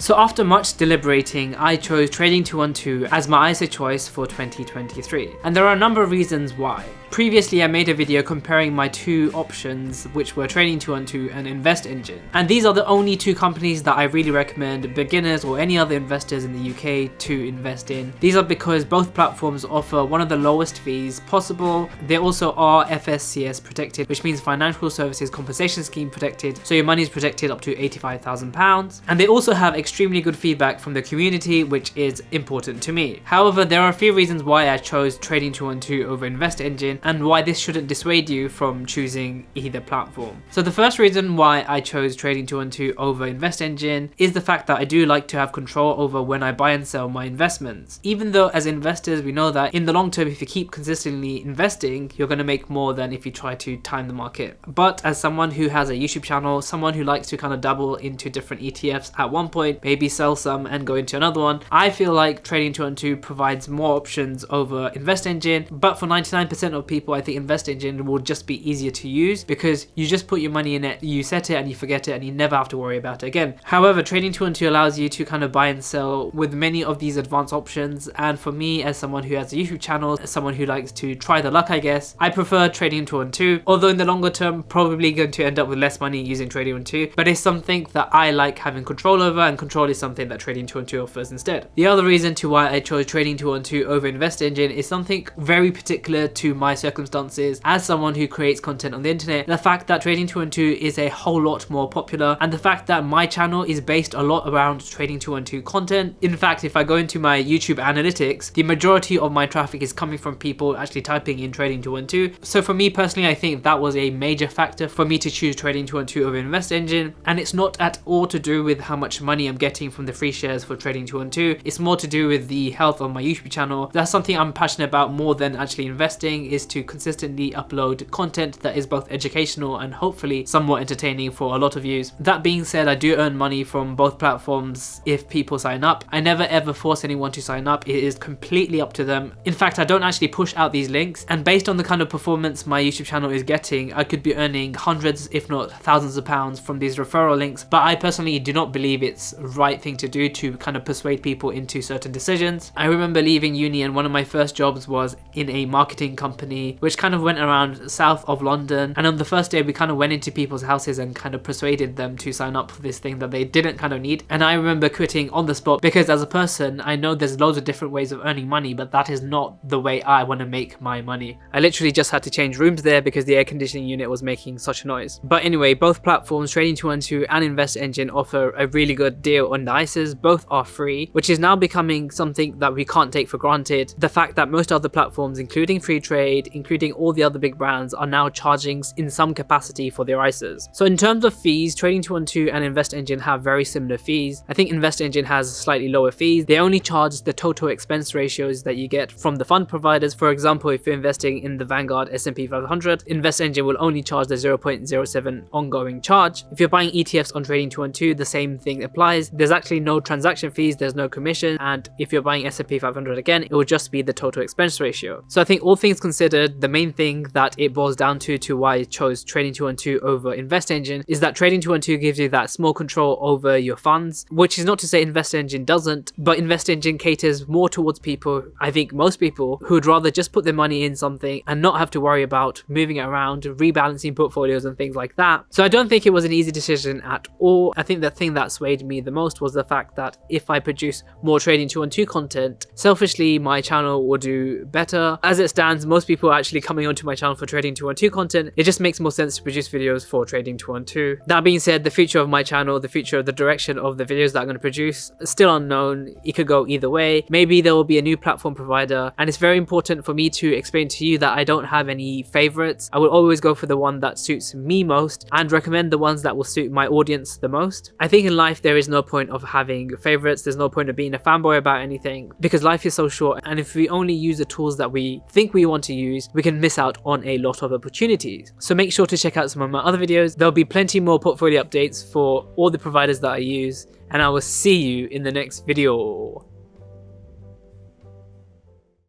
So after much deliberating, I chose Trading 212 as my ISA choice for 2023. And there are a number of reasons why. Previously, I made a video comparing my two options, which were Trading 212 and InvestEngine. And these are the only two companies that I really recommend beginners or any other investors in the UK to invest in. These are because both platforms offer one of the lowest fees possible. They also are FSCS protected, which means Financial Services Compensation Scheme protected, so your money is protected up to £85,000. And they also have extremely good feedback from the community, which is important to me. However, there are a few reasons why I chose Trading 212 over InvestEngine, and why this shouldn't dissuade you from choosing either platform. So the first reason why I chose Trading 212 over InvestEngine is the fact that I do like to have control over when I buy and sell my investments. Even though as investors we know that in the long term, if you keep consistently investing, you're going to make more than if you try to time the market. But as someone who has a YouTube channel, someone who likes to kind of dabble into different ETFs at one point, maybe sell some and go into another one, I feel like Trading 212 provides more options over InvestEngine. But for 99% of people, I think InvestEngine will just be easier to use because you just put your money in it, you set it and you forget it, and you never have to worry about it again. However, Trading 212 allows you to kind of buy and sell with many of these advanced options, and for me, as someone who has a YouTube channel, as someone who likes to try the luck, I guess, I prefer Trading 212, although in the longer term probably going to end up with less money using Trading 212, but it's something that I like having control over, and control is something that Trading 212 offers instead. The other reason to why I chose Trading 212 over InvestEngine is something very particular to my circumstances as someone who creates content on the internet. The fact that Trading 212 is a whole lot more popular, and the fact that my channel is based a lot around Trading 212 content. In fact, if I go into my YouTube analytics, the majority of my traffic is coming from people actually typing in Trading 212. So for me personally, I think that was a major factor for me to choose Trading 212 over InvestEngine, and it's not at all to do with how much money I'm getting from the free shares for Trading 212. It's more to do with the health of my YouTube channel. That's something I'm passionate about more than actually investing, is to consistently upload content that is both educational and hopefully somewhat entertaining for a lot of you. That being said, I do earn money from both platforms if people sign up. I never ever force anyone to sign up. It is completely up to them. In fact, I don't actually push out these links, and based on the kind of performance my YouTube channel is getting, I could be earning hundreds if not thousands of pounds from these referral links. But I personally do not believe it's the right thing to do to kind of persuade people into certain decisions. I remember leaving uni and one of my first jobs was in a marketing company which kind of went around south of London, and on the first day we kind of went into people's houses and kind of persuaded them to sign up for this thing that they didn't kind of need. And I remember quitting on the spot because as a person I know there's loads of different ways of earning money, but that is not the way I want to make my money. I literally just had to change rooms there because the air conditioning unit was making such a noise. But anyway, both platforms, Trading 212 and InvestEngine, offer a really good deal on the ISAs. Both are free, which is now becoming something that we can't take for granted. The fact that most other platforms, including Freetrade, including all the other big brands, are now charging in some capacity for their ISAs. So in terms of fees, Trading 212 and InvestEngine have very similar fees. I think InvestEngine has slightly lower fees. They only charge the total expense ratios that you get from the fund providers. For example, if you're investing in the Vanguard S&P 500, InvestEngine will only charge the 0.07 ongoing charge. If you're buying ETFs on Trading 212, the same thing applies. There's actually no transaction fees, there's no commission, and if you're buying S&P 500 again, it will just be the total expense ratio. So I think all things considered, the main thing that it boils down to why I chose Trading 212 over InvestEngine is that Trading 212 gives you that small control over your funds, which is not to say InvestEngine doesn't, but InvestEngine caters more towards people, I think most people, who would rather just put their money in something and not have to worry about moving it around, rebalancing portfolios and things like that. So I don't think it was an easy decision at all. I think the thing that swayed me the most was the fact that if I produce more Trading 212 content, selfishly my channel will do better. As it stands, most people are actually coming onto my channel for Trading 212 content. It just makes more sense to produce videos for Trading 212. That being said, the future of my channel, the future of the direction of the videos that I'm going to produce is still unknown. It could go either way. Maybe there will be a new platform provider, and it's very important for me to explain to you that I don't have any favorites. I will always go for the one that suits me most and recommend the ones that will suit my audience the most. I think in life there is no point of having favorites. There's no point of being a fanboy about anything because life is so short, and if we only use the tools that we think we want to use, we can miss out on a lot of opportunities. So make sure to check out some of my other videos. There'll be plenty more portfolio updates for all the providers that I use, and I will see you in the next video.